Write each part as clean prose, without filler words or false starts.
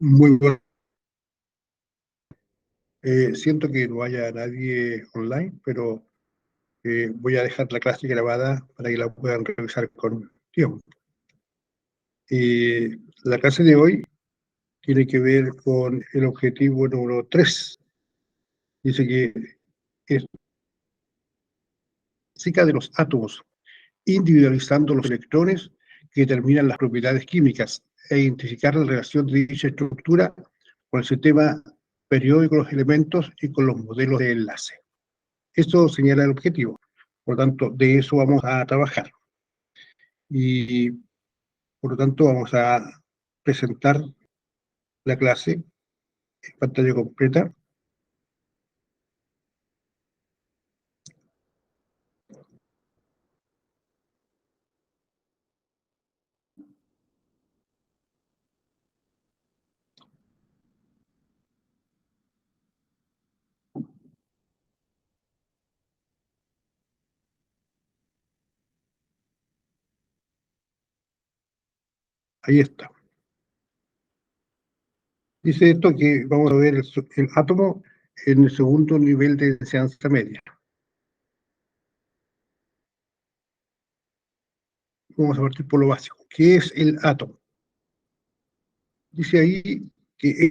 Muy bueno. Siento que no haya nadie online, pero voy a dejar la clase grabada para que la puedan revisar con tiempo. La clase de hoy tiene que ver con el objetivo número 3. Dice que es física de los átomos, individualizando los electrones que determinan las propiedades químicas e identificar la relación de dicha estructura con el sistema periódico de los elementos y con los modelos de enlace. Esto señala el objetivo. Por lo tanto, de eso vamos a trabajar. Y por lo tanto, vamos a presentar la clase en pantalla completa. Ahí está. Dice esto que vamos a ver el átomo en el segundo nivel de enseñanza media. Vamos a partir por lo básico. ¿Qué es el átomo? Dice ahí que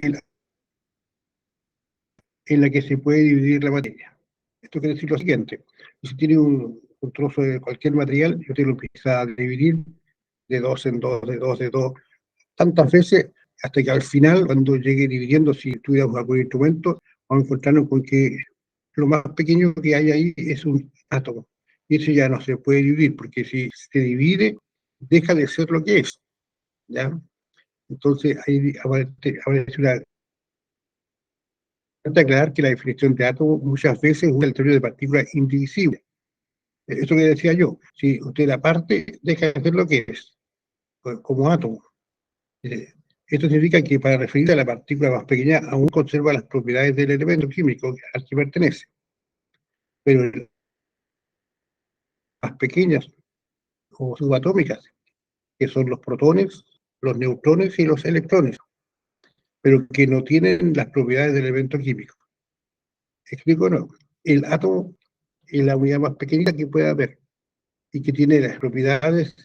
en la que se puede dividir la materia. Esto quiere decir lo siguiente: si tiene un trozo de cualquier material, yo te lo empiezo a dividir de dos en dos, de dos, de dos, tantas veces, hasta que al final, cuando llegue dividiendo, si estudiamos algún instrumento, vamos a encontrarnos con que lo más pequeño que hay ahí es un átomo. Y eso ya no se puede dividir, porque si se divide, deja de ser lo que es, ¿ya? Entonces, ahí aparece una... Hay que aclarar que la definición de átomo muchas veces usa el término de partículas indivisibles. Esto que decía yo, si usted la parte, deja de ser lo que es, como átomo. Esto significa que para referirse a la partícula más pequeña aún conserva las propiedades del elemento químico al que pertenece. Pero las pequeñas o subatómicas, que son los protones, los neutrones y los electrones, pero que no tienen las propiedades del elemento químico. ¿Explico o no? El átomo es la unidad más pequeña que puede haber y que tiene las propiedades.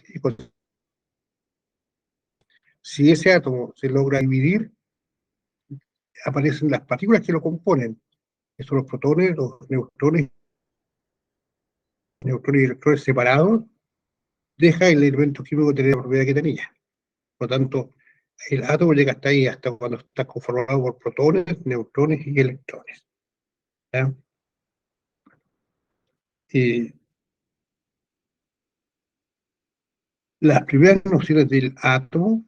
Si ese átomo se logra dividir, aparecen las partículas que lo componen, que son los protones, los neutrones y electrones separados. Deja el elemento químico tener la propiedad que tenía. Por lo tanto, el átomo llega hasta ahí, hasta cuando está conformado por protones, neutrones y electrones. ¿Ya? Las primeras nociones del átomo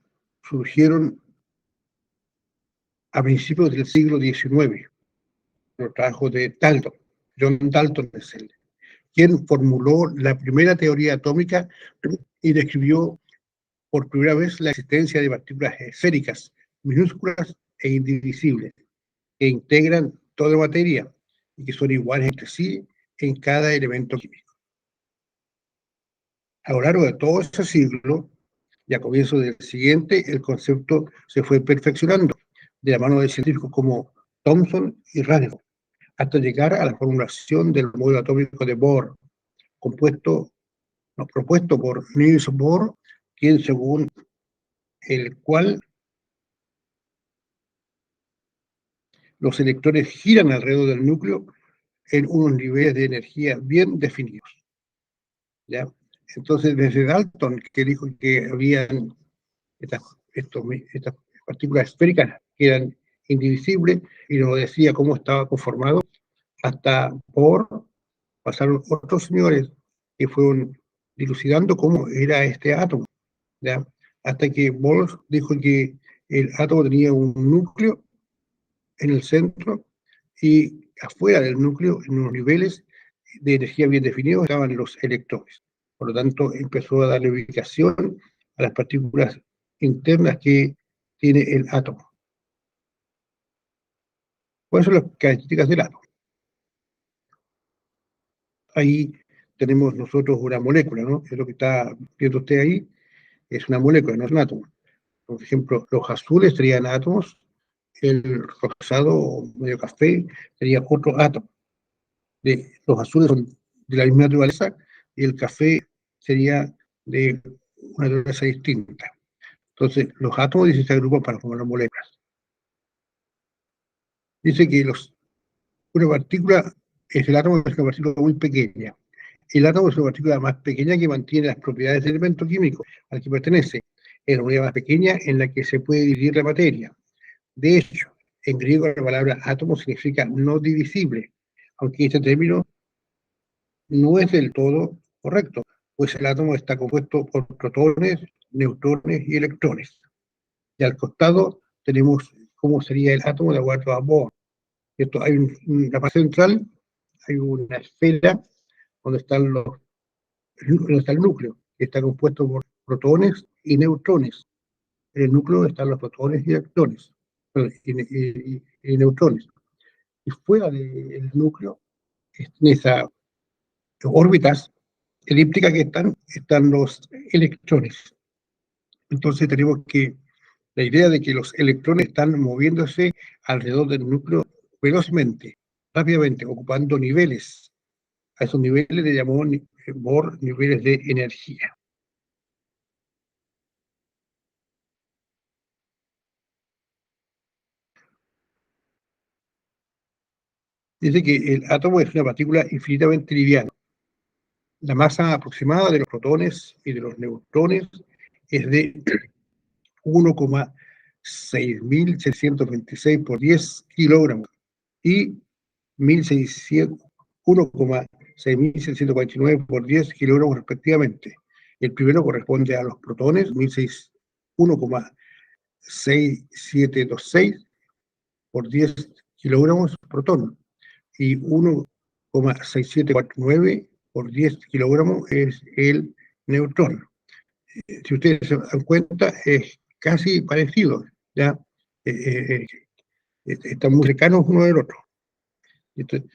surgieron a principios del siglo XIX, los trabajos de Dalton, John Dalton es él, quien formuló la primera teoría atómica y describió por primera vez la existencia de partículas esféricas, minúsculas e indivisibles, que integran toda la materia y que son iguales entre sí en cada elemento químico. A lo largo de todo ese siglo, y a comienzos del siguiente, el concepto se fue perfeccionando de la mano de científicos como Thomson y Rutherford, hasta llegar a la formulación del modelo atómico de Bohr, propuesto por Niels Bohr, quien según el cual los electrones giran alrededor del núcleo en unos niveles de energía bien definidos. ¿Ya? Entonces, desde Dalton, que dijo que habían estas partículas esféricas que eran indivisibles y nos decía cómo estaba conformado, hasta por pasaron otros señores que fueron dilucidando cómo era este átomo, ¿ya? Hasta que Bohr dijo que el átomo tenía un núcleo en el centro y afuera del núcleo, en unos niveles de energía bien definidos, estaban los electrones. Por lo tanto, empezó a darle ubicación a las partículas internas que tiene el átomo. ¿Cuáles son las características del átomo? Ahí tenemos nosotros una molécula, ¿no? Es lo que está viendo usted ahí, es una molécula, no es un átomo. Por ejemplo, los azules serían átomos, el rosado o medio café sería otro átomo. Los azules son de la misma naturaleza y el café sería de una naturaleza distinta. Entonces, los átomos se agrupan para formar moléculas. Dice que una partícula el átomo es una partícula muy pequeña. El átomo es una partícula más pequeña que mantiene las propiedades del elemento químico al que pertenece. Es la unidad más pequeña en la que se puede dividir la materia. De hecho, en griego la palabra átomo significa no divisible, aunque este término no es del todo correcto, pues el átomo está compuesto por protones, neutrones y electrones. Y al costado tenemos cómo sería el átomo de acuerdo a Bohr. Esto, hay la parte central, hay una esfera donde donde está el núcleo, que está compuesto por protones y neutrones. En el núcleo están los protones y electrones, y neutrones. Y fuera del núcleo, en esas órbitas elípticas que están los electrones. Entonces tenemos que la idea de que los electrones están moviéndose alrededor del núcleo velozmente, rápidamente, ocupando niveles. A esos niveles le llamó Bohr niveles de energía. Dice que el átomo es una partícula infinitamente liviana. La masa aproximada de los protones y de los neutrones es de 1,6626 por 10 kilogramos y 1,6649 por 10 kilogramos respectivamente. El primero corresponde a los protones, 1,6726 por 10 kilogramos protón, y 1,6749 por 10 kilogramos es el neutrón. Si ustedes se dan cuenta, es casi parecido, ¿ya? Están muy cercanos uno del otro. Entonces,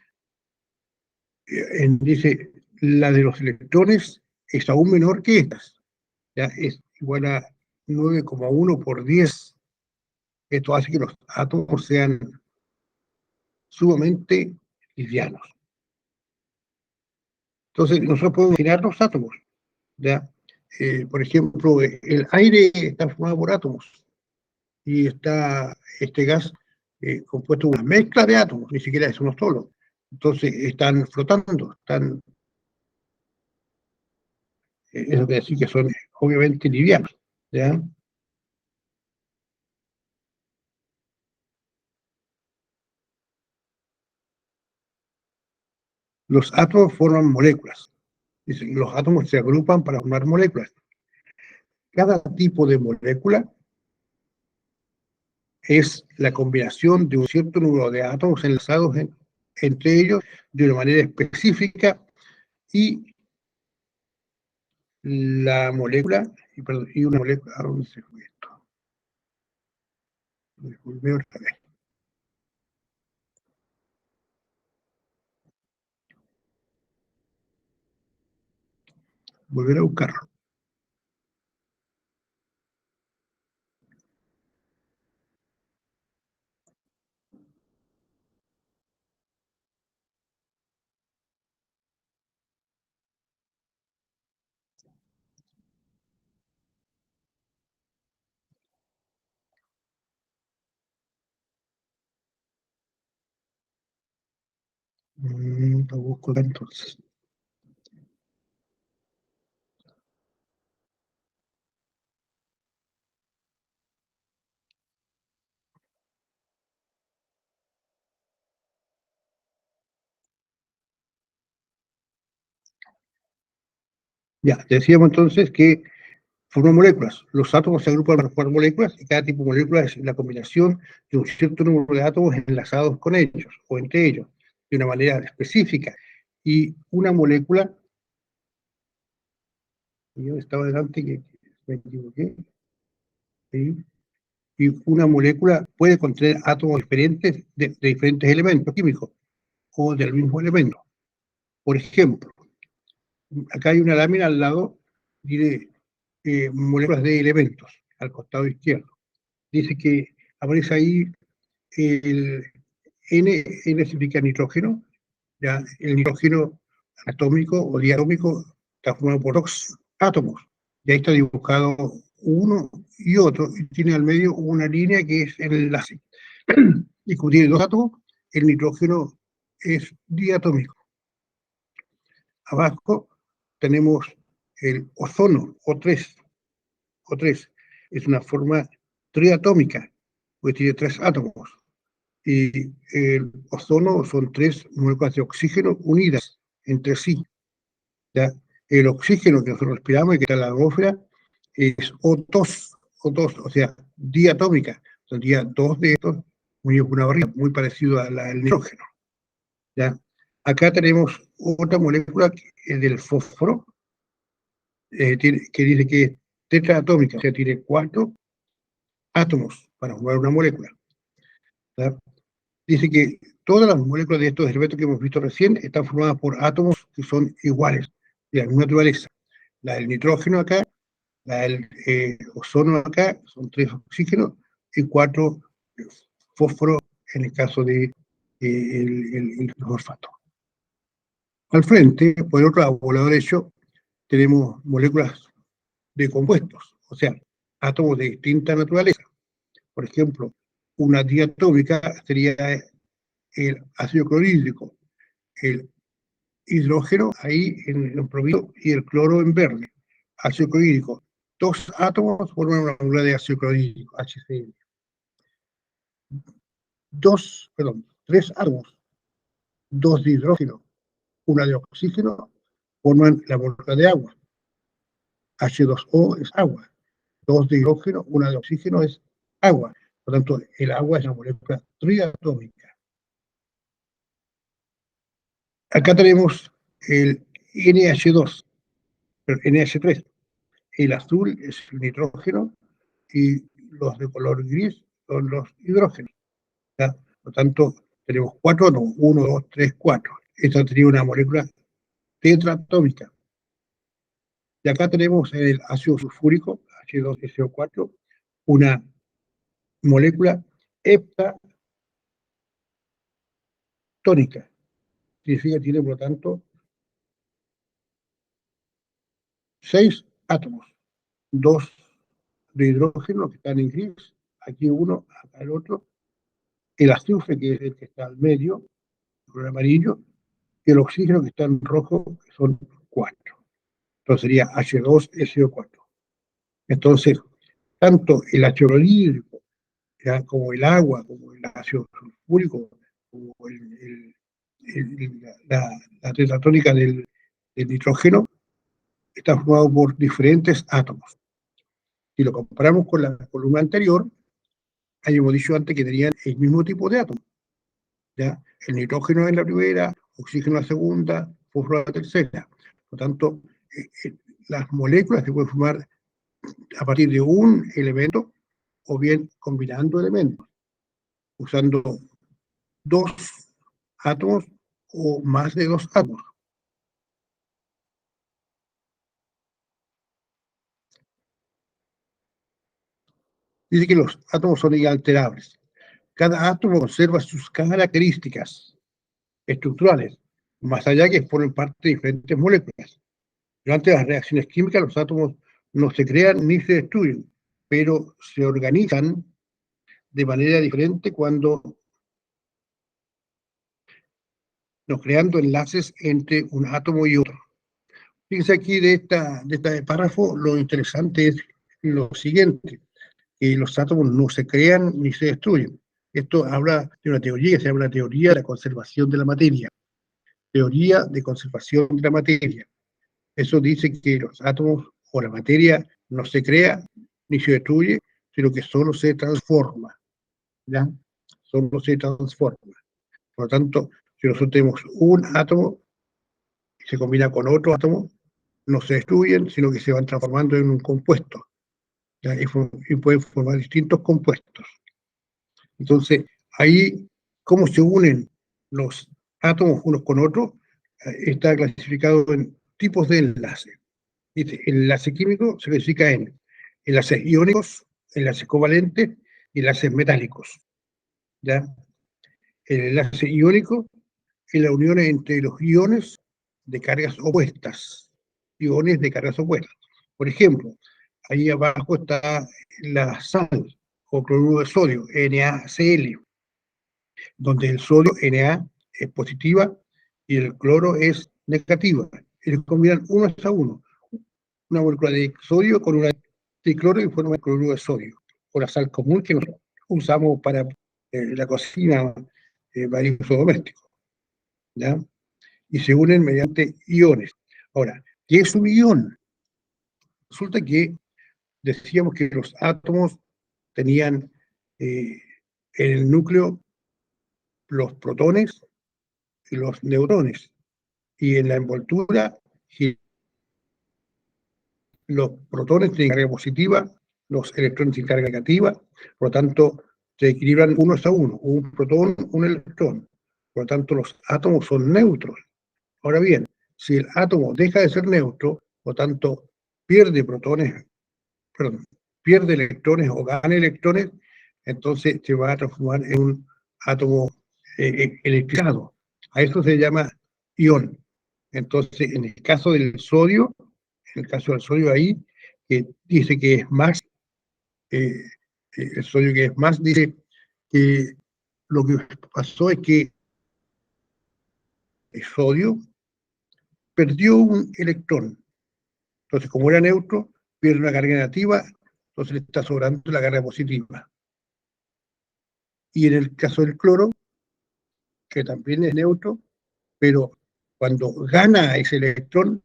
dice, la de los electrones es aún menor que estas, ¿ya? Es igual a 9,1 por 10. Esto hace que los átomos sean sumamente livianos. Entonces, nosotros podemos imaginar los átomos, ¿ya? Por ejemplo, el aire está formado por átomos y está este gas compuesto de una mezcla de átomos, ni siquiera es uno solo. Entonces, están flotando, eso quiere decir que son obviamente livianos, ¿ya? Los átomos forman moléculas. Los átomos se agrupan para formar moléculas. Cada tipo de molécula es la combinación de un cierto número de átomos enlazados entre ellos de una manera específica, y la molécula, y una molécula, ¿a dónde se fue esto? Volver otra vez. Volver a buscarlo. Lo busco acá entonces. Ya, decíamos entonces que forman moléculas. Los átomos se agrupan para formar moléculas y cada tipo de molécula es la combinación de un cierto número de átomos enlazados con ellos o entre ellos de una manera específica. Y una molécula, yo estaba delante que me equivoqué, ¿sí? Y una molécula puede contener átomos diferentes de diferentes elementos químicos o del mismo elemento. Por ejemplo, acá hay una lámina al lado, tiene moléculas de elementos al costado izquierdo. Dice que aparece ahí el N significa nitrógeno, ¿ya? El nitrógeno atómico o diatómico está formado por dos átomos, y ahí está dibujado uno y otro, y tiene al medio una línea que es el enlace. Y como tiene dos átomos, el nitrógeno es diatómico. Abajo tenemos el ozono, O3. O3 es una forma triatómica, porque tiene tres átomos. Y el ozono son tres moléculas de oxígeno unidas entre sí. ¿Ya? El oxígeno que nosotros respiramos y que está en la atmósfera es O2, O2, o sea, diatómica. Tendría dos de estos unidos con una barriga, muy parecido al nitrógeno. ¿Ya? Acá tenemos otra molécula que es del fósforo, que dice que es tetraatómica, o sea, tiene 4 átomos para formar una molécula. ¿Ya? Dice que todas las moléculas de estos elementos que hemos visto recién están formadas por átomos que son iguales, de la misma naturaleza. La del nitrógeno acá, la del ozono acá, son 3 oxígenos y 4 fósforos en el caso de el fosfato. Al frente, por el otro lado, por el lado derecho, tenemos moléculas de compuestos, o sea, átomos de distinta naturaleza. Por ejemplo, una diatómica sería el ácido clorhídrico, el hidrógeno ahí en provisto y el cloro en verde, ácido clorhídrico. Dos átomos forman una molécula de ácido clorhídrico, HCl. Tres átomos, dos de hidrógeno, una de oxígeno, forman la molécula de agua. H2O es agua. Dos de hidrógeno, una de oxígeno es agua. Por lo tanto, el agua es una molécula triatómica. Acá tenemos el NH2, NH3. El azul es el nitrógeno y los de color gris son los hidrógenos. ¿Ya? Por lo tanto, tenemos 4 átomos, 1, 2, 3, 4. Esta sería una molécula tetraatómica. Y acá tenemos el ácido sulfúrico, H2SO4, una molécula heptatónica. Significa que tiene, por lo tanto, 6 átomos. 2 de hidrógeno que están en gris, aquí uno, acá el otro. El azufre, que es el que está al medio, el amarillo, y el oxígeno que está en rojo, que son 4. Entonces sería H2SO4. Entonces, tanto el ácido clorhídrico, como el agua, como el ácido sulfúrico, como la tetratónica del nitrógeno, está formado por diferentes átomos. Si lo comparamos con la columna anterior, habíamos dicho antes que tenían el mismo tipo de átomos. ¿Ya? El nitrógeno en la primera, oxígeno en la segunda, fósforo en la tercera. Por lo tanto, las moléculas se pueden formar a partir de un elemento o bien combinando elementos, usando dos átomos o más de dos átomos. Dice que los átomos son inalterables. Cada átomo conserva sus características estructurales, más allá que formen parte de diferentes moléculas. Durante las reacciones químicas, los átomos no se crean ni se destruyen, pero se organizan de manera diferente cuando nos creando enlaces entre un átomo y otro. Fíjense aquí de este párrafo, lo interesante es lo siguiente, que los átomos no se crean ni se destruyen. Esto habla de una teoría que se llama la teoría de la conservación de la materia. Teoría de conservación de la materia. Eso dice que los átomos o la materia no se crea ni se destruye, sino que solo se transforma. ¿Ya? Solo se transforma. Por lo tanto, si nosotros tenemos un átomo y se combina con otro átomo, no se destruyen, sino que se van transformando en un compuesto. ¿Ya? Y pueden formar distintos compuestos. Entonces, ahí, ¿cómo se unen los átomos unos con otros? Está clasificado en tipos de enlace. El enlace químico se clasifica en enlaces iónicos, enlaces covalentes y enlaces metálicos. ¿ya? El enlace iónico es la unión entre los iones de cargas opuestas. Iones de cargas opuestas. Por ejemplo, ahí abajo está la sal o cloruro de sodio, NaCl, donde el sodio, Na, es positiva y el cloro es negativa. Ellos combinan uno a uno. Una molécula de sodio con una de cloro y forma el cloruro de sodio. O la sal común que nosotros usamos para la cocina, para uso doméstico, ¿ya? Y se unen mediante iones. Ahora, ¿qué es un ion? Resulta que decíamos que los átomos tenían en el núcleo los protones y los neutrones, y en la envoltura los protones tienen carga positiva, los electrones tienen carga negativa, por lo tanto se equilibran uno a uno, un protón, un electrón, por lo tanto los átomos son neutros. Ahora bien, si el átomo deja de ser neutro, por lo tanto pierde protones, perdón, pierde electrones o gana electrones, entonces se va a transformar en un átomo electrizado. A eso se llama ion. Entonces, en el caso del sodio, ahí, que dice que es más, eh, el sodio que es más, dice que lo que pasó es que el sodio perdió un electrón. Entonces, como era neutro, pierde una carga negativa, entonces le está sobrando la carga positiva. Y en el caso del cloro, que también es neutro, pero cuando gana ese electrón,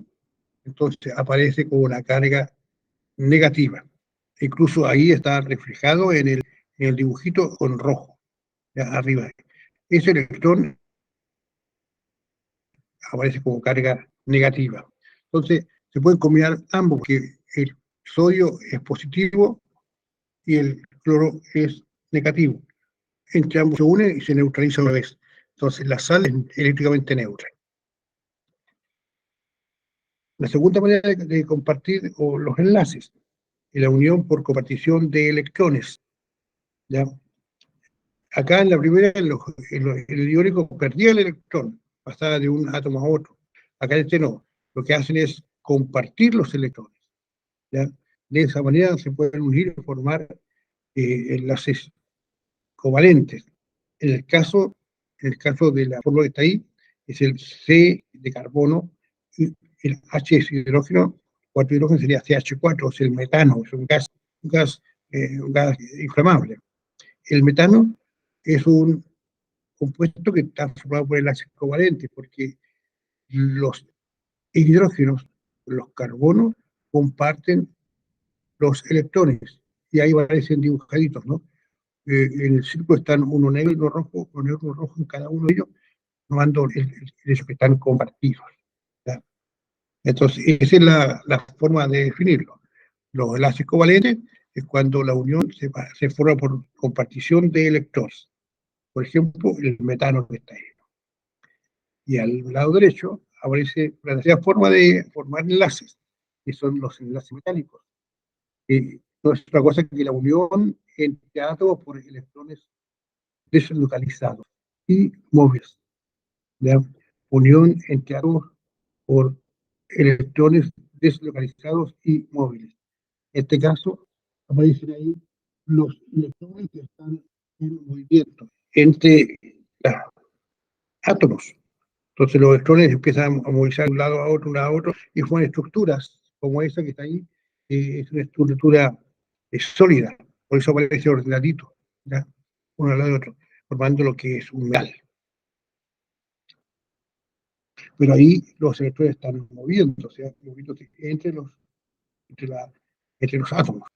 entonces aparece como una carga negativa. Incluso ahí está reflejado en el dibujito con rojo, ya arriba. Ese electrón aparece como carga negativa. Entonces, se pueden combinar ambos, porque el sodio es positivo y el cloro es negativo. Entre ambos se unen y se neutraliza una vez. Entonces, la sal es eléctricamente neutra. La segunda manera de compartir o los enlaces es la unión por compartición de electrones, ¿ya? Acá en la primera, el iónico perdía el electrón, pasaba de un átomo a otro. Acá en este no. Lo que hacen es compartir los electrones, ¿ya? De esa manera se pueden unir y formar enlaces covalentes. En el caso de la fórmula que está ahí, es el C de carbono y el H es hidrógeno, 4 hidrógeno sería CH4, es el metano, es un gas inflamable. El metano es un compuesto que está formado por enlaces covalentes, porque los hidrógenos, los carbonos, comparten los electrones, y ahí aparecen dibujaditos, ¿no? En el círculo están uno negro y uno rojo, uno negro y uno rojo en cada uno de ellos, tomando el hecho que están compartidos, ¿ya? Entonces, esa es la forma de definirlo. Los enlaces covalentes es cuando la unión se forma por compartición de electrones. Por ejemplo, el metano que está ahí. Y al lado derecho aparece la tercera forma de formar enlaces, que son los enlaces metálicos. No es otra cosa que la unión entre átomos por electrones deslocalizados y móviles. ¿Ya? Unión entre átomos por electrones deslocalizados y móviles. En este caso, aparecen ahí los electrones que están en movimiento entre átomos. Entonces los electrones empiezan a movilizar de un lado a otro, y forman estructuras como esa que está ahí, es una estructura sólida, por eso aparece ordenadito, ¿ya? Uno al lado de otro, formando lo que es un metal. Pero ahí los electrones están moviendo, o sea, moviéndose entre los átomos.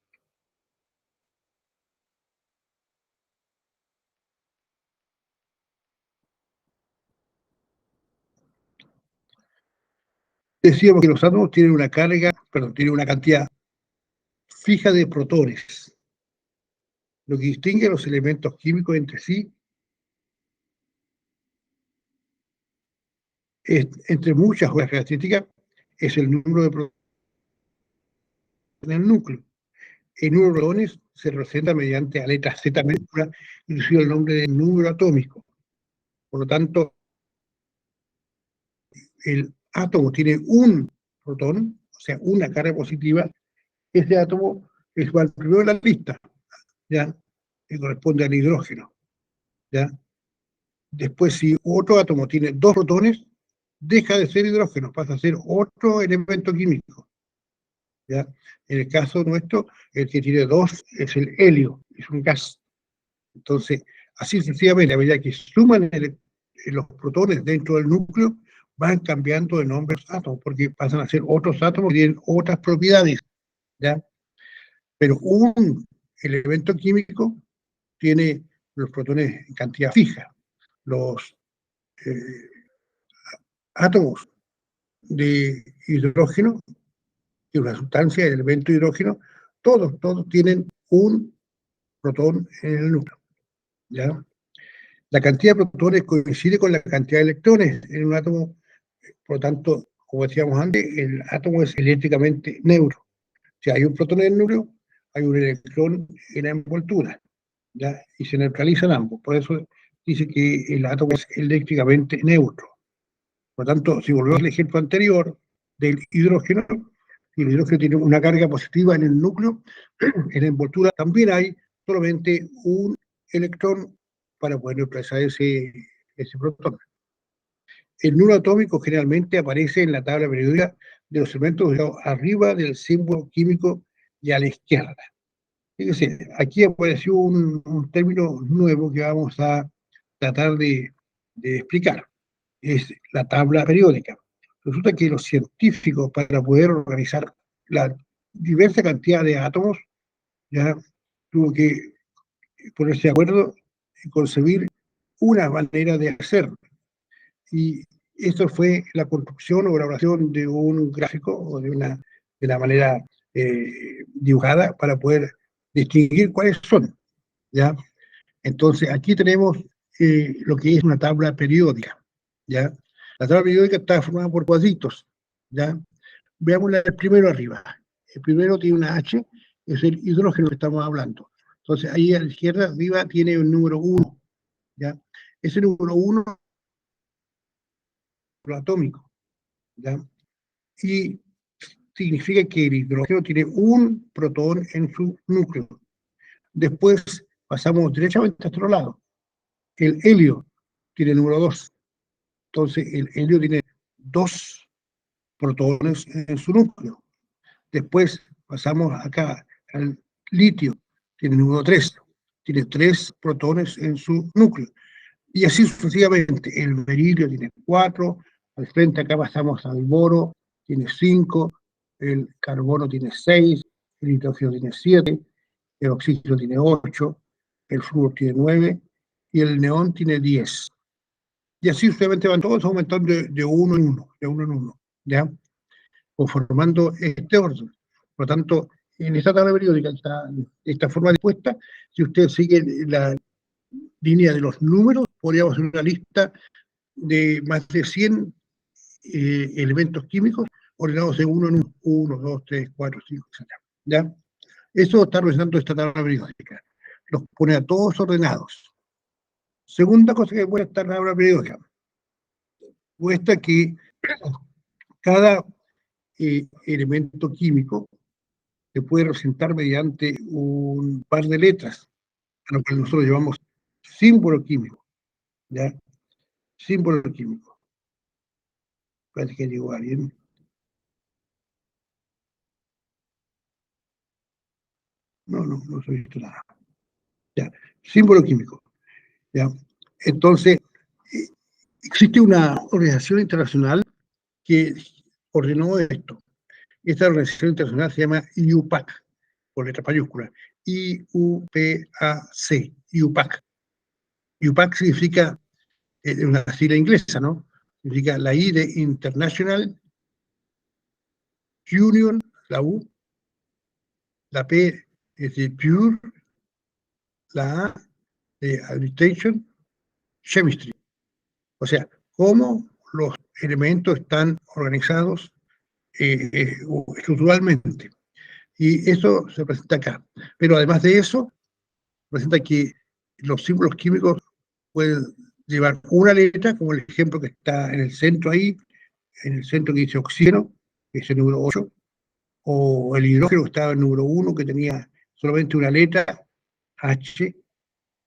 Decíamos que los átomos tienen una carga, perdón, tienen una cantidad fija de protones. Lo que distingue a los elementos químicos entre sí es, entre muchas otras características, es el número de protones en el núcleo. En neurones se representa mediante la letra Z mayúscula y recibe el nombre de número atómico. Por lo tanto, el átomo tiene un protón, o sea, una carga positiva. Ese átomo es el primero de la lista, ¿ya? Que corresponde al hidrógeno, ¿ya? Después, si otro átomo tiene dos protones, deja de ser hidrógeno, pasa a ser otro elemento químico, ¿ya? En el caso nuestro, el que tiene dos es el helio, es un gas. Entonces, así sucesivamente, a medida que suman los protones dentro del núcleo, van cambiando de nombre los átomos, porque pasan a ser otros átomos que tienen otras propiedades, ¿ya? Pero un elemento químico tiene los protones en cantidad fija. Los eh, átomos de hidrógeno, que es una sustancia, el elemento hidrógeno, todos tienen un protón en el núcleo, ¿ya? La cantidad de protones coincide con la cantidad de electrones en un átomo, por lo tanto, como decíamos antes, el átomo es eléctricamente neutro. Si hay un protón en el núcleo, hay un electrón en la envoltura, ¿ya? Y se neutralizan ambos. Por eso dice que el átomo es eléctricamente neutro. Por lo tanto, si volvemos al ejemplo anterior del hidrógeno, si el hidrógeno tiene una carga positiva en el núcleo, en la envoltura también hay solamente un electrón para poder neutralizar ese protón. El número atómico generalmente aparece en la tabla periódica de los elementos arriba del símbolo químico y a la izquierda. Fíjense, aquí apareció un término nuevo que vamos a tratar de explicar. Es la tabla periódica. Resulta que los científicos, para poder organizar la diversa cantidad de átomos, ya tuvo que ponerse de acuerdo y concebir una manera de hacerlo. Y esto fue la construcción o elaboración de un gráfico o de la manera dibujada para poder distinguir cuáles son, ¿ya? Entonces, aquí tenemos lo que es una tabla periódica, ¿ya? La tabla periódica está formada por cuadritos, ¿ya? Veamos el primero arriba. El primero tiene una H, es el hidrógeno que estamos hablando. Entonces, ahí a la izquierda arriba tiene el número 1, ¿ya? Ese número 1 es atómico, ¿ya? Y significa que el hidrógeno tiene un protón en su núcleo. Después pasamos derechamente a otro lado. El helio tiene el número 2. Entonces, el helio tiene dos protones en su núcleo. Después pasamos acá al litio, tiene el número 3. Tiene 3 protones en su núcleo. Y así sucesivamente. El berilio tiene 4. Al frente acá pasamos al boro, tiene 5. El carbono tiene 6. El hidrógeno tiene 7. El oxígeno tiene 8. El flúor tiene 9. Y el neón tiene 10. Y así sucesivamente van todos aumentando de uno en uno, de uno en uno, ¿ya? Conformando este orden. Por lo tanto, en esta tabla periódica, esta forma dispuesta, si usted sigue la línea de los números, podríamos hacer una lista de más de 100 elementos químicos ordenados de uno en uno, 1, 2, 3, 4, 5, etc. ¿Ya? Eso está representando esta tabla periódica. Los pone a todos ordenados. Segunda cosa que puede estar en la tabla periódica, muestra que cada elemento químico se puede representar mediante un par de letras, a lo que nosotros llamamos símbolo químico, ¿ya? Símbolo químico. Parece que llegó alguien. No se ha visto nada. Ya, símbolo químico, ¿ya? Entonces, existe una organización internacional que ordenó esto. Esta organización internacional se llama IUPAC, por letra mayúscula. IUPAC. IUPAC. IUPAC significa, una sigla inglesa, ¿no? Significa la I de International Union, la U, la P es de Pure, la A de Administration, Chemistry. O sea, cómo los elementos están organizados estructuralmente. Y eso se presenta acá. Pero además de eso, presenta que los símbolos químicos pueden llevar una letra, como el ejemplo que está en el centro ahí, en el centro que dice oxígeno, que es el número 8, o el hidrógeno que estaba en el número 1, que tenía solamente una letra, H,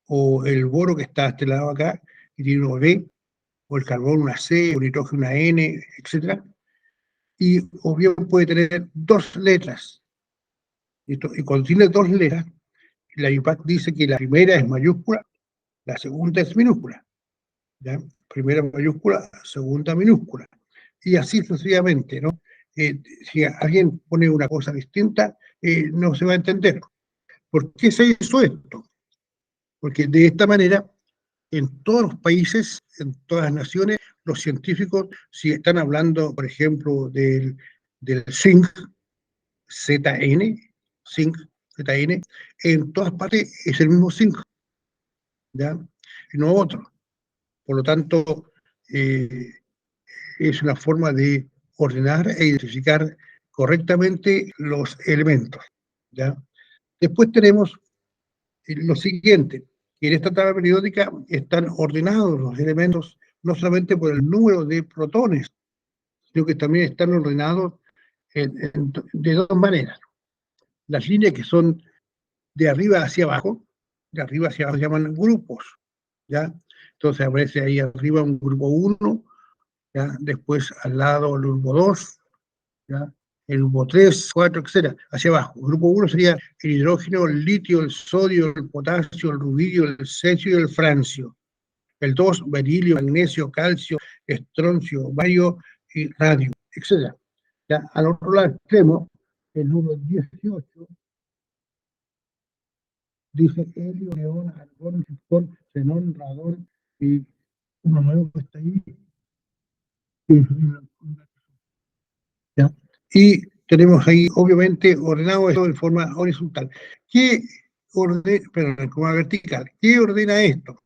o el boro que está a este lado acá, que tiene una B, o el carbón una C, o el nitrógeno una N, etc. Y o bien puede tener dos letras. Y cuando tiene dos letras, la IUPAC dice que la primera es mayúscula, la segunda es minúscula. ¿Ya? Primera mayúscula, segunda minúscula. Y así sucesivamente, ¿no? Si alguien pone una cosa distinta, no se va a entender. ¿Por qué se hizo esto? Porque de esta manera, en todos los países, en todas las naciones, los científicos, si están hablando, por ejemplo, del zinc, ZN, zinc, ZN, en todas partes es el mismo zinc, ¿ya? Y no otro. Por lo tanto, es una forma de ordenar e identificar correctamente los elementos, ¿ya? Después tenemos lo siguiente, que en esta tabla periódica están ordenados los elementos no solamente por el número de protones, sino que también están ordenados de dos maneras. Las líneas que son de arriba hacia abajo se llaman grupos, ¿ya? Entonces aparece ahí arriba un grupo 1, ¿ya? Después al lado el grupo 2, ¿ya? El grupo 3, 4, etc. Hacia abajo. El grupo 1 sería el hidrógeno, el litio, el sodio, el potasio, el rubidio, el cesio y el francio. El 2, berilio, magnesio, calcio, estroncio, bario y radio, etc. ¿Ya? Al otro lado extremo, el número 18 dice helio, neón, argón, criptón, xenón, radón y uno nuevo que está ahí. ¿Ya? Y tenemos ahí, obviamente, ordenado esto de forma horizontal. Como vertical. ¿Qué ordena esto?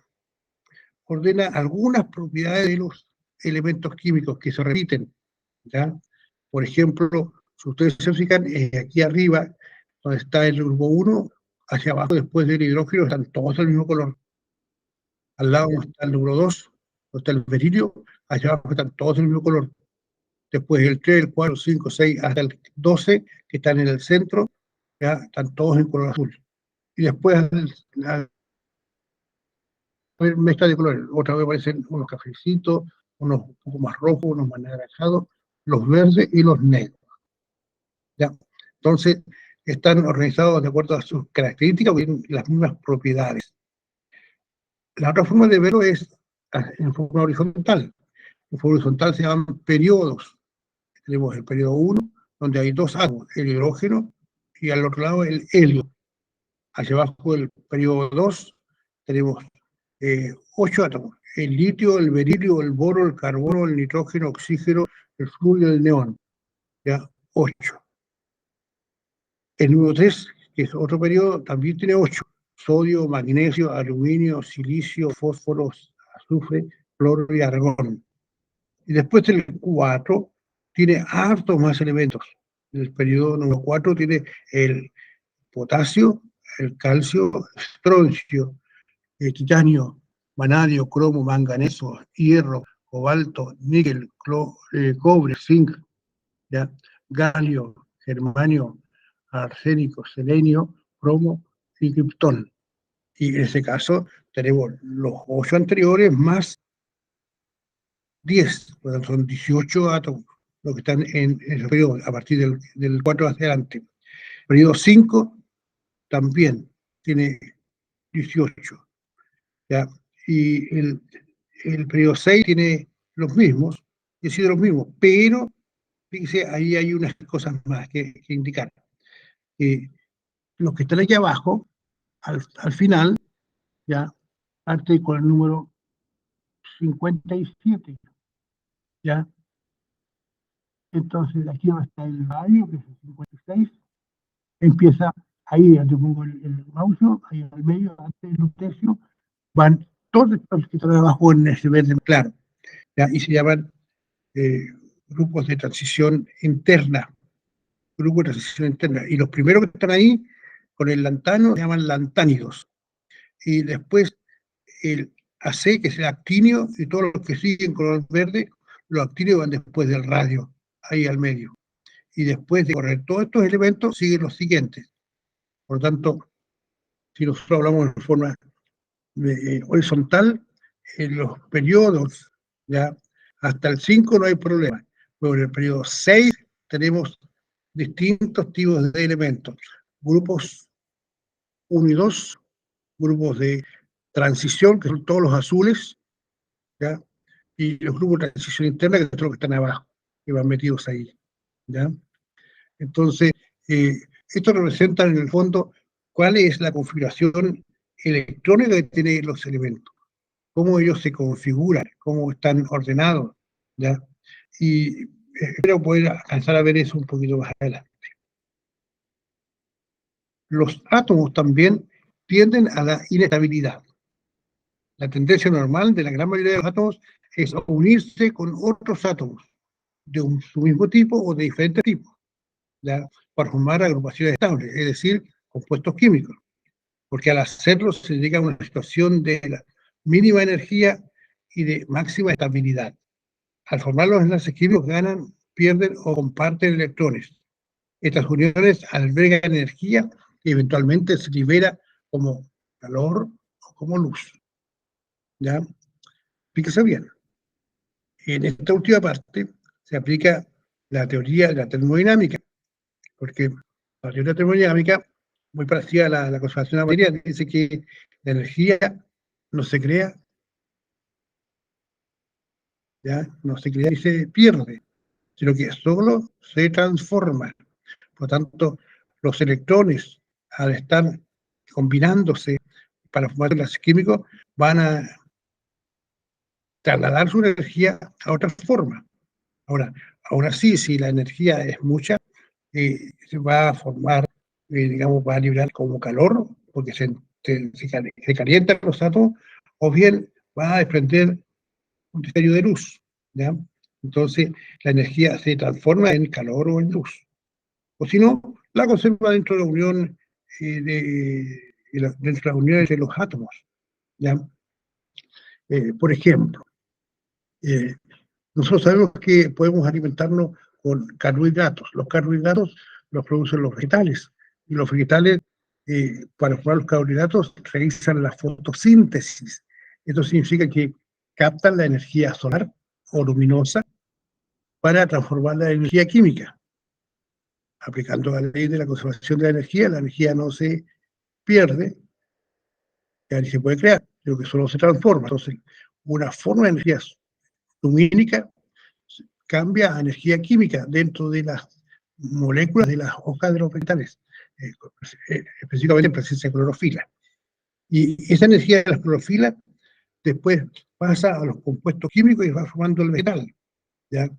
Ordena algunas propiedades de los elementos químicos que se repiten, ¿ya? Por ejemplo, si ustedes se fijan, aquí arriba, donde está el grupo 1, hacia abajo, después del hidrógeno, están todos del mismo color. Al lado está el número 2, donde está el berilio, hacia abajo están todos del mismo color. Después el 3, el 4, 5, 6, hasta el 12, que están en el centro, ya están todos en color azul. Y después la mezcla de colores, otra vez aparecen unos cafecitos, unos un poco más rojos, unos más anaranjados, los verdes y los negros. ¿Ya? Entonces, están organizados de acuerdo a sus características y las mismas propiedades. La otra forma de verlo es en forma horizontal. En forma horizontal se llaman periodos. Tenemos el periodo 1, donde hay dos átomos, el hidrógeno y al otro lado el helio. Hacia abajo del periodo 2 tenemos 8 átomos, el litio, el berilio, el boro, el carbono, el nitrógeno, oxígeno, el fluorio y el neón. ¿Ya? 8. El número 3, que es otro periodo, también tiene 8. Sodio, magnesio, aluminio, silicio, fósforo, azufre, cloro y argón. Y después el 4 tiene hartos más elementos. El periodo número 4 tiene el potasio, el calcio, estroncio, el titanio, vanadio, cromo, manganeso, hierro, cobalto, níquel, cobre, zinc, ¿ya? Galio, germanio, arsénico, selenio, cromo y criptón. Y en ese caso tenemos los 8 anteriores más 10, son 18 átomos los que están en ese periodo, a partir del 4 hacia adelante. El periodo 5 también tiene 18, ¿ya? Y el periodo 6 tiene los mismos, es decir, los mismos, pero fíjese, ahí hay unas cosas más que indicar. Los que están aquí abajo, al final, ya, parte con el número 57, ¿ya? Entonces aquí va a estar el radio, que es el 56, empieza ahí, yo pongo el mouse, ahí al medio, antes del lutecio, van todos los que están abajo en ese verde claro, ¿ya? Y se llaman grupos de transición interna, grupo de transición interna. Y los primeros que están ahí, con el lantano, se llaman lantánidos. Y después el AC, que es el actinio, y todos los que siguen color verde, los actinios van después del radio, ahí al medio. Y después de correr todos estos elementos, siguen los siguientes. Por lo tanto, si nosotros hablamos de forma horizontal, en los periodos, ya hasta el 5 no hay problema. Luego en el periodo 6 tenemos distintos tipos de elementos. Grupos 1 y 2, grupos de transición, que son todos los azules, ¿ya? Y los grupos de transición interna, que son los que están abajo, que van metidos ahí, ¿ya? Entonces, esto representa en el fondo cuál es la configuración electrónica que tienen los elementos, cómo ellos se configuran, cómo están ordenados, ¿ya? Y espero poder alcanzar a ver eso un poquito más adelante. Los átomos también tienden a la inestabilidad. La tendencia normal de la gran mayoría de los átomos es unirse con otros átomos de su mismo tipo o de diferentes tipos, ¿ya? Para formar agrupaciones estables, es decir, compuestos químicos, porque al hacerlo se llega a una situación de la mínima energía y de máxima estabilidad. Al formar los enlaces químicos ganan, pierden o comparten electrones. Estas uniones albergan energía y eventualmente se libera como calor o como luz. ¿Ya? Fíjese bien. En esta última parte se aplica la teoría de la termodinámica, porque la teoría termodinámica, muy parecida a la conservación de la materia, dice que la energía no se crea, ¿ya? No se crea y se pierde, sino que solo se transforma. Por lo tanto, los electrones, al estar combinándose para formar enlaces químicos, van a trasladar su energía a otra forma. Ahora, aún así, si la energía es mucha, se va a formar, digamos, va a liberar como calor, porque se calientan los átomos, o bien va a desprender un destello de luz, ¿ya? Entonces, la energía se transforma en calor o en luz. O si no, la conserva dentro de la unión, dentro de la unión entre los átomos, ¿ya? Por ejemplo, eh, nosotros sabemos que podemos alimentarnos con carbohidratos. Los carbohidratos los producen los vegetales. Y los vegetales, para formar los carbohidratos, realizan la fotosíntesis. Esto significa que captan la energía solar o luminosa para transformarla en energía química. Aplicando la ley de la conservación de la energía no se pierde, ya ni se puede crear, sino que solo se transforma. Entonces, una forma de energía lumínica cambia a energía química dentro de las moléculas de las hojas de los vegetales, específicamente en presencia de clorofila. Y esa energía de la clorofila después pasa a los compuestos químicos y va formando el vegetal, ¿ya?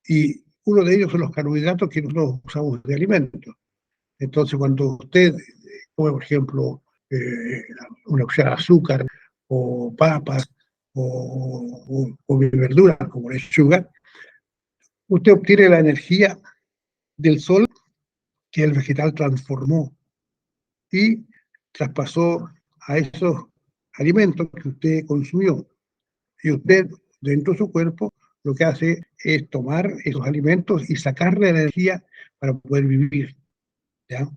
Y uno de ellos son los carbohidratos que nosotros usamos de alimento. Entonces, cuando usted come, por ejemplo, una cuchara de azúcar, o papas, o verduras como lechuga, usted obtiene la energía del sol que el vegetal transformó y traspasó a esos alimentos que usted consumió. Y usted, dentro de su cuerpo, lo que hace es tomar esos alimentos y sacarle la energía para poder vivir, ¿ya?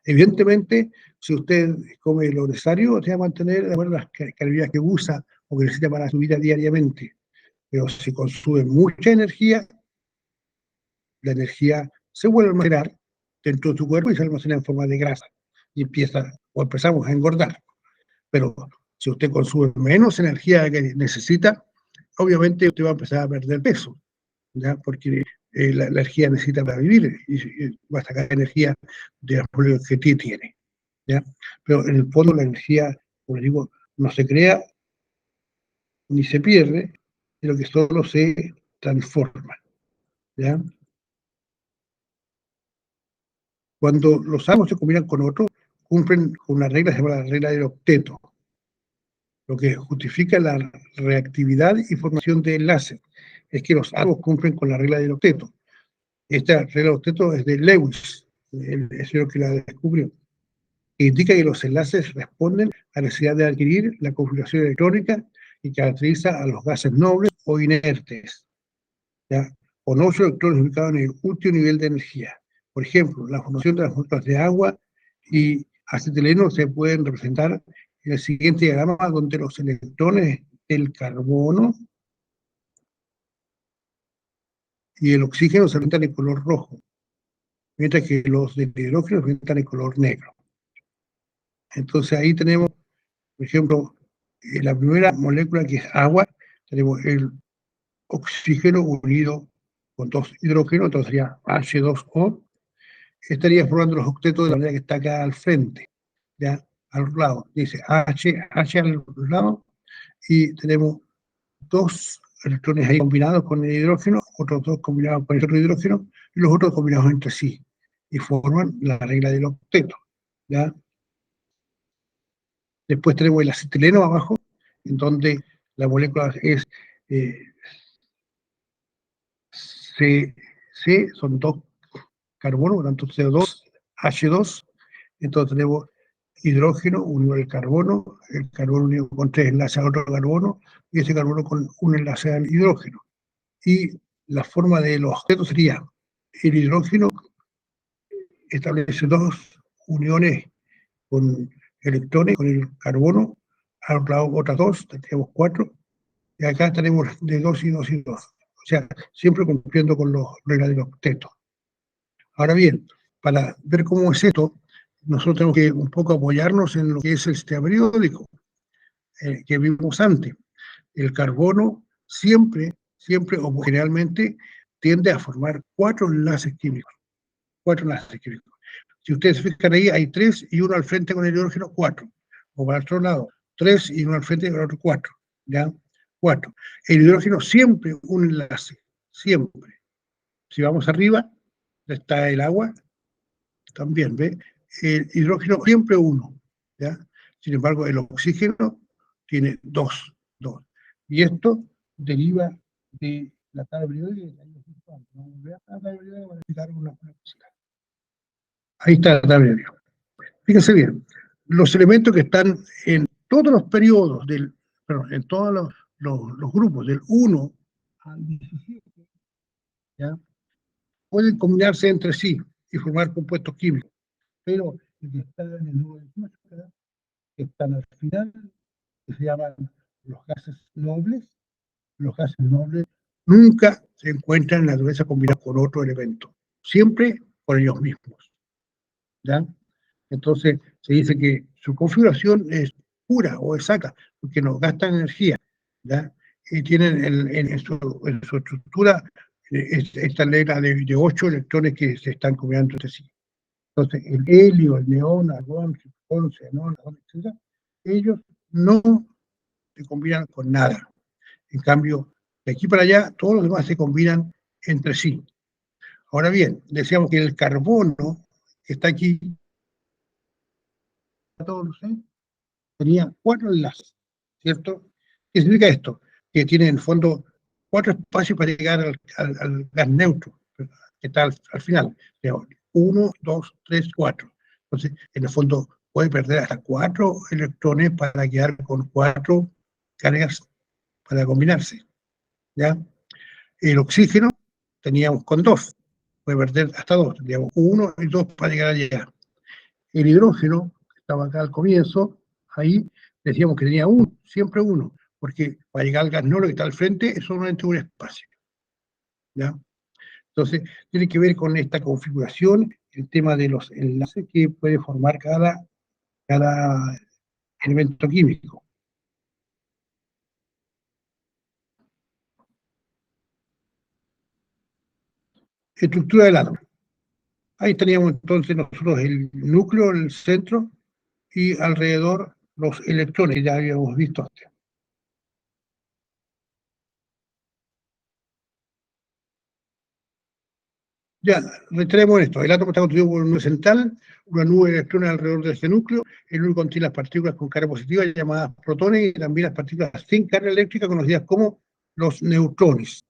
Evidentemente, si usted come lo necesario, se va a mantener de acuerdo a las calorías que usa o que necesita para su vida diariamente. Pero si consume mucha energía, la energía se vuelve a almacenar dentro de tu cuerpo y se almacena en forma de grasa y empezamos a engordar. Pero si usted consume menos energía que necesita, obviamente usted va a empezar a perder peso, ¿ya? Porque la energía necesita para vivir y va a sacar energía de las problemas que tiene, ¿ya? Pero en el fondo la energía, como les digo, no se crea ni se pierde, sino que solo se transforma, ¿ya? Cuando los átomos se combinan con otros, cumplen con una regla llamada la regla del octeto, lo que justifica la reactividad y formación de enlaces. Es que los átomos cumplen con la regla del octeto. Esta regla de octeto es de Lewis, el señor que la descubrió, que indica que los enlaces responden a la necesidad de adquirir la configuración electrónica y caracteriza a los gases nobles o inertes, ¿ya? Con 8 electrones ubicados en el último nivel de energía. Por ejemplo, la formación de las moléculas de agua y acetileno se pueden representar en el siguiente diagrama, donde los electrones del carbono y el oxígeno se representan en color rojo, mientras que los del hidrógeno se representan en color negro. Entonces ahí tenemos, por ejemplo, la primera molécula, que es agua, tenemos el oxígeno unido con 2 hidrógenos, entonces sería H2O, estaría formando los octetos de la manera que está acá al frente, ya al lado, dice H al lado, y tenemos 2 electrones ahí combinados con el hidrógeno, otros 2 combinados con el otro hidrógeno, y los otros combinados entre sí, y forman la regla del octeto, ¿ya? Después tenemos el acetileno abajo, en donde la molécula es C, son 2 carbonos, tanto CO2, H2, entonces tenemos hidrógeno unido al carbono, el carbono unido con 3 enlaces a otro carbono, y ese carbono con un enlace al hidrógeno. Y la forma de los octetos sería: el hidrógeno establece 2 uniones con electrones, con el carbono, al lado otras 2, tenemos 4, y acá tenemos de 2 y 2 y 2. O sea, siempre cumpliendo con los reglas del octeto. Ahora bien, para ver cómo es esto, nosotros tenemos que un poco apoyarnos en lo que es el sistema periódico que vimos antes. El carbono siempre o generalmente tiende a formar 4 enlaces químicos. 4 enlaces químicos. Si ustedes se fijan ahí, hay 3 y uno al frente con el hidrógeno, 4. O para el otro lado, 3 y uno al frente con el otro, 4. ¿Ya? 4. El hidrógeno siempre un enlace, siempre. Si vamos arriba, está el agua, también, ¿ve? El hidrógeno siempre uno, ¿ya? Sin embargo, el oxígeno tiene 2. Y esto deriva de la tabla periódica. Ahí está la tabla periódica. Fíjense bien, los elementos que están en todos los periodos, en todos los grupos, del 1 al 17, ¿ya? Pueden combinarse entre sí y formar compuestos químicos, pero el que está en el número 18, que están al final, que se llaman los gases nobles nunca se encuentran en la naturaleza combinados con otro elemento, siempre con ellos mismos, ¿ya? Entonces se dice que su configuración es pura o exacta, porque no gastan energía, ¿ya? Y tienen en su estructura esta regla de 8 electrones que se están combinando entre sí. Entonces, el helio, el neón, argón, criptón, xenón, etc., ellos no se combinan con nada. En cambio, de aquí para allá, todos los demás se combinan entre sí. Ahora bien, decíamos que el carbono que está aquí, tenía 4 enlaces, ¿cierto? ¿Qué significa esto? Que tiene en el fondo 4 espacios para llegar al gas neutro, que está al final. 1, 2, 3, 4. Entonces, en el fondo, puede perder hasta 4 electrones para quedar con 4 cargas para combinarse, ¿ya? El oxígeno teníamos con 2, puede perder hasta 2, tendríamos 1 y 2 para llegar allá. El hidrógeno, que estaba acá al comienzo, ahí decíamos que tenía siempre 1, porque para llegar al gas noble que está al frente es solamente un espacio, ¿ya? Entonces, tiene que ver con esta configuración, el tema de los enlaces que puede formar cada elemento químico. Estructura del átomo. Ahí teníamos entonces nosotros el núcleo, el centro, y alrededor los electrones, ya habíamos visto antes. Ya, reiteremos esto. El átomo está constituido por una nube central, una nube de electrones alrededor de ese núcleo. El núcleo contiene las partículas con carga positiva llamadas protones y también las partículas sin carga eléctrica conocidas como los neutrones.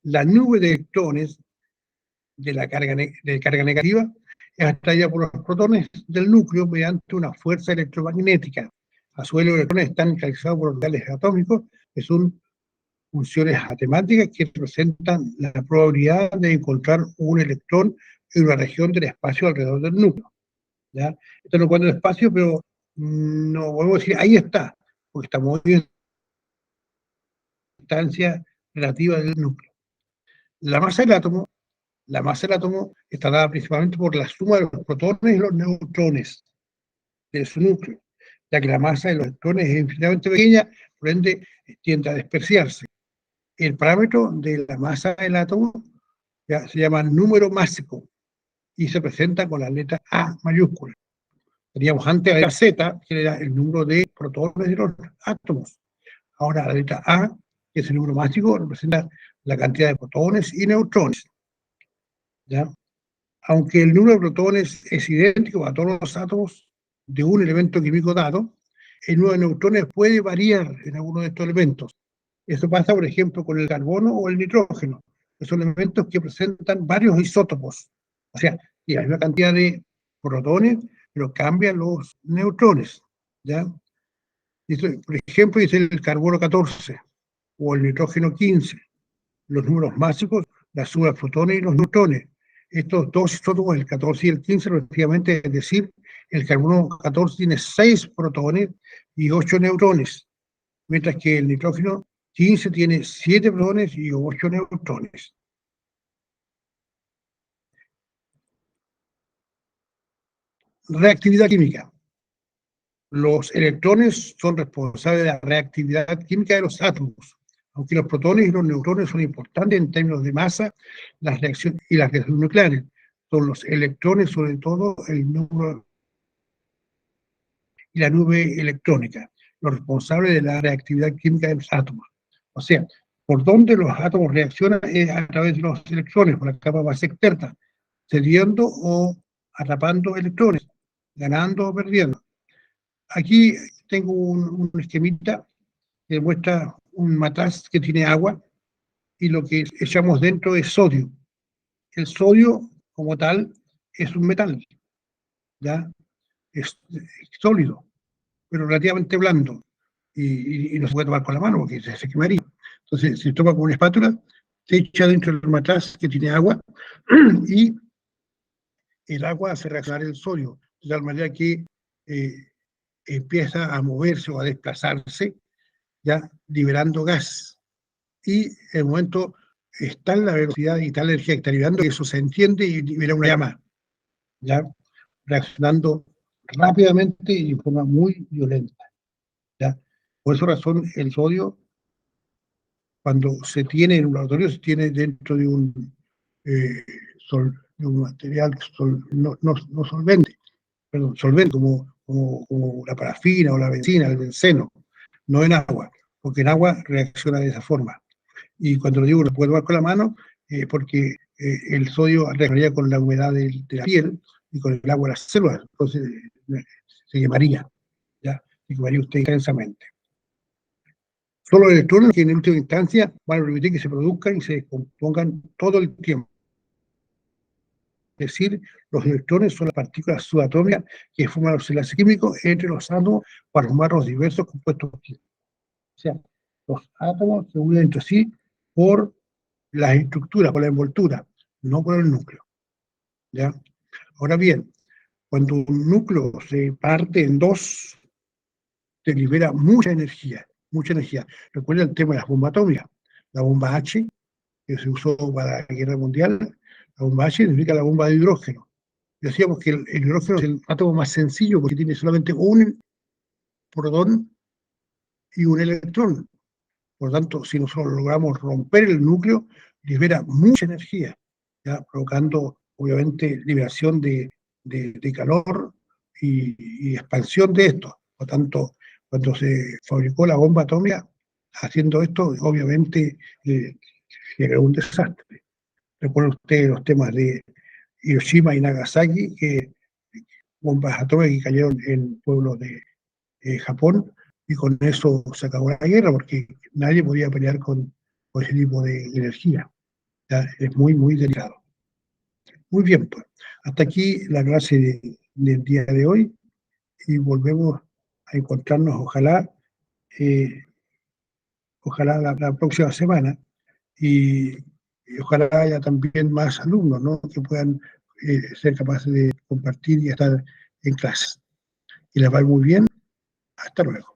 La nube de electrones de carga negativa es atraída por los protones del núcleo mediante una fuerza electromagnética. A su vez, los electrones están realizados por orbitales atómicos, que son funciones matemáticas que representan la probabilidad de encontrar un electrón en una región del espacio alrededor del núcleo. ¿Ya? Esto no cuenta el espacio, pero no podemos decir ahí está, porque está muy en distancia relativa del núcleo. La masa del átomo está dada principalmente por la suma de los protones y los neutrones de su núcleo, ya que la masa de los electrones es infinitamente pequeña, por ende tiende a dispersarse. El parámetro de la masa del átomo ya se llama número másico y se presenta con la letra A mayúscula. Teníamos antes la letra Z, que era el número de protones de los átomos. Ahora la letra A, que es el número másico, representa la cantidad de protones y neutrones. ¿Ya? Aunque el número de protones es idéntico a todos los átomos de un elemento químico dado, el número de neutrones puede variar en algunos de estos elementos. Eso pasa, por ejemplo, con el carbono o el nitrógeno, que son elementos que presentan varios isótopos. O sea, y hay una cantidad de protones, pero cambian los neutrones. ¿Ya? Por ejemplo, dice el carbono 14 o el nitrógeno 15. Los números máxicos, la suma de protones y los neutrones. Estos dos isótopos, el 14 y el 15, respectivamente, es decir, el carbono 14 tiene 6 protones y 8 neutrones, mientras que el nitrógeno 15 tiene 7 protones y 8 neutrones. Reactividad química. Los electrones son responsables de la reactividad química de los átomos. Aunque los protones y los neutrones son importantes en términos de masa, las reacciones nucleares, son los electrones, sobre todo el núcleo y la nube electrónica, los responsables de la reactividad química de los átomos. O sea, por donde los átomos reaccionan es a través de los electrones, por la capa más externa, cediendo o atrapando electrones, ganando o perdiendo. Aquí tengo un esquemita que muestra un matraz que tiene agua y lo que echamos dentro es sodio. El sodio, como tal, es un metal, ¿ya? Es sólido, pero relativamente blando y no se puede tomar con la mano porque se quemaría. Entonces, se toma con una espátula, se echa dentro del matraz que tiene agua y el agua hace reaccionar el sodio, de tal manera que empieza a moverse o a desplazarse, ya liberando gas. Y en el momento está en la velocidad y tal energía que está liberando, que eso se entiende y libera una llama, ya reaccionando rápidamente y de forma muy violenta. ¿Ya? Por esa razón, el sodio, cuando se tiene en un laboratorio, se tiene dentro de un, de un material no solvente, perdón, solvente, como la parafina o la benzina, el benceno, no en agua, porque en agua reacciona de esa forma. Y cuando lo digo, lo puedo tomar con la mano, porque el sodio reaccionaría con la humedad de la piel y con el agua de las células, entonces se quemaría, ¿ya? Se quemaría usted intensamente. Son los electrones que en última instancia van a permitir que se produzcan y se descompongan todo el tiempo. Es decir, los electrones son las partículas subatómicas que forman los enlaces químicos entre los átomos para formar los diversos compuestos químicos. O sea, los átomos se unen entre sí por las estructuras, por la envoltura, no por el núcleo. ¿Ya? Ahora bien, cuando un núcleo se parte en dos, se libera mucha energía, mucha energía. Recuerda el tema de las bombas atómicas. La bomba H, que se usó para la Guerra Mundial, la bomba H significa la bomba de hidrógeno. Decíamos que el hidrógeno es el átomo más sencillo porque tiene solamente un protón y un electrón. Por lo tanto, si nosotros logramos romper el núcleo, libera mucha energía, ¿ya? Provocando, obviamente, liberación de calor y expansión de esto. Por lo tanto, cuando se fabricó la bomba atómica, haciendo esto, obviamente, era un desastre. Recuerden ustedes los temas de Hiroshima y Nagasaki, que bombas atómicas que cayeron en pueblos de Japón, y con eso se acabó la guerra, porque nadie podía pelear con ese tipo de energía. ¿Ya? Es muy, muy delicado. Muy bien, pues. Hasta aquí la clase del día de hoy y volvemos a encontrarnos, ojalá la próxima semana y ojalá haya también más alumnos, ¿no? Que puedan ser capaces de compartir y estar en clase. Y les va muy bien. Hasta luego.